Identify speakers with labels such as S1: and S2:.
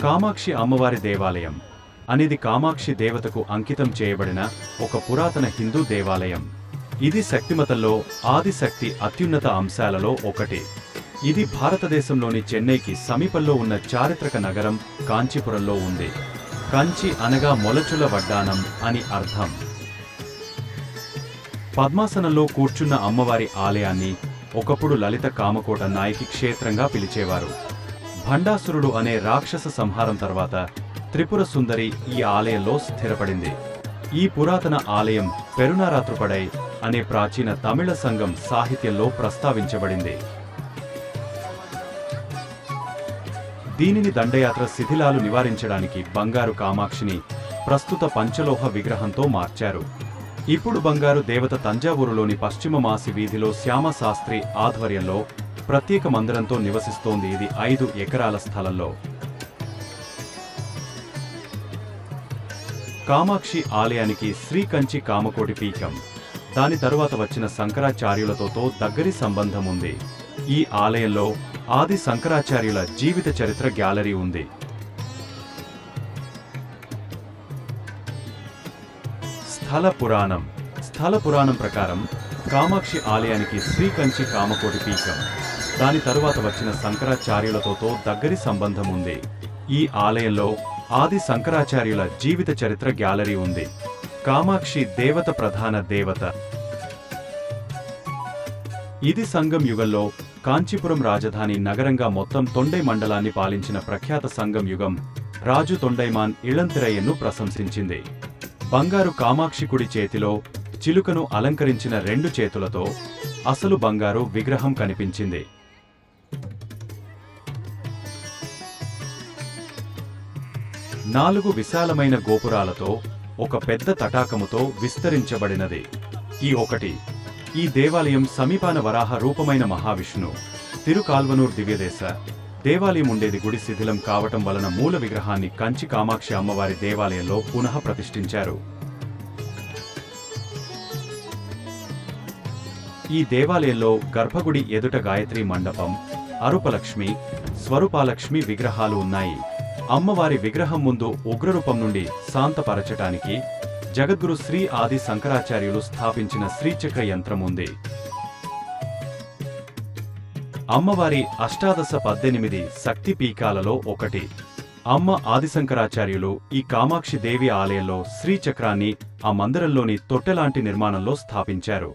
S1: కామాక్షి అమ్మవారి దేవాలయం అనేది కామాక్షి దేవతకు అంకితం చేయబడిన ఒక పురాతన హిందూ దేవాలయం. ఇది శక్తిమతంలో ఆదిశక్తి అత్యున్నత అంశాలలో ఒకటి. ఇది భారతదేశంలోని చెన్నైకి సమీపంలో ఉన్న చారిత్రక నగరం కాంచీపురంలో ఉంది. కంచి అనగా మొలచుల వడ్డానం అని అర్థం. పద్మాసనంలో కూర్చున్న అమ్మవారి ఆలయాన్ని ఒకప్పుడు లలిత కామకోట నాయకి క్షేత్రంగా పిలిచేవారు. భండాసురుడు అనే రాక్షస సంహారం తర్వాత త్రిపుర సుందరి ఈ ఆలయంలో స్థిరపడింది. ఈ పురాతన ఆలయం పెరునారాత్రుపడై అనే ప్రాచీన తమిళ సంఘం సాహిత్యంలో ప్రస్తావించబడింది. దీనిని దండయాత్ర శిథిలాలు నివారించడానికి బంగారు కామాక్షిని ప్రస్తుత పంచలోహ విగ్రహంతో మార్చారు. ఇప్పుడు బంగారు దేవత తంజావూరులోని పశ్చిమ మాసి వీధిలో శ్యామశాస్త్రి ఆధ్వర్యంలో ప్రత్యేక మందిరంతో నివసిస్తోంది. ఇది 5 ఎకరాల స్థలంలో. కామాక్షి ఆలయానికి శ్రీ కంచి కామకోటి పీఠం, దాని తరువాత వచ్చిన శంకరాచార్యులతో దగ్గరి సంబంధం ఉంది. ఈ ఆలయంలో ఆది శంకరాచార్యుల జీవిత చరిత్ర గ్యాలరీ ఉంది. స్థల పురాణం ప్రకారం కామాక్షి ఆలయానికి శ్రీ కంచి కామకోటి పీఠం, దాని తరువాత వచ్చిన శంకరాచార్యులతో దగ్గరి సంబంధం ఉంది. ఈ ఆలయంలో ఆది శంకరాచార్యుల జీవిత చరిత్ర గ్యాలరీ ఉంది. కామాక్షి దేవత ప్రధాన దేవత. ఇది సంగం యుగంలో కాంచీపురం రాజధాని నగరంగా మొత్తం తొండై మండలాన్ని పాలించిన ప్రఖ్యాత సంగం యుగం రాజు తొండైమాన్ ఇళంతిరయ్యను ప్రశంసించింది. బంగారు కామాక్షి కుడి చేతిలో చిలుకను అలంకరించిన 2 చేతులతో అసలు బంగారు విగ్రహం కనిపించింది. నాలుగు విశాలమైన గోపురాలతో ఒక పెద్ద తటాకముతో విస్తరించబడినది. ఈ దేవాలయం సమీపాన వరాహ రూపమైన మహావిష్ణు తిరుకాల్వనూర్ దివ్యదేశ దేవాలయం ఉండేది. గుడి శిథిలం కావటం వలన మూల విగ్రహాన్ని కంచి కామాక్షి అమ్మవారి దేవాలయంలో పునః ప్రతిష్ఠించారు. ఈ దేవాలయంలో గర్భగుడి ఎదుట గాయత్రి మండపం, అరూపలక్ష్మి, స్వరూపాలక్ష్మి విగ్రహాలు ఉన్నాయి. అమ్మవారి విగ్రహం ముందు ఉగ్రరూపం నుండి శాంతపరచటానికి జగద్గురు శ్రీ ఆది శంకరాచార్యులు స్థాపించిన శ్రీచక్ర యంత్రం ఉంది. అమ్మవారి 18 శక్తి పీఠాలలో ఒకటి. అమ్మ ఆదిశంకరాచార్యులు ఈ కామాక్షి దేవి ఆలయంలో శ్రీచక్రాన్ని ఆ మందిరంలోని తొట్టెలాంటి నిర్మాణంలో స్థాపించారు.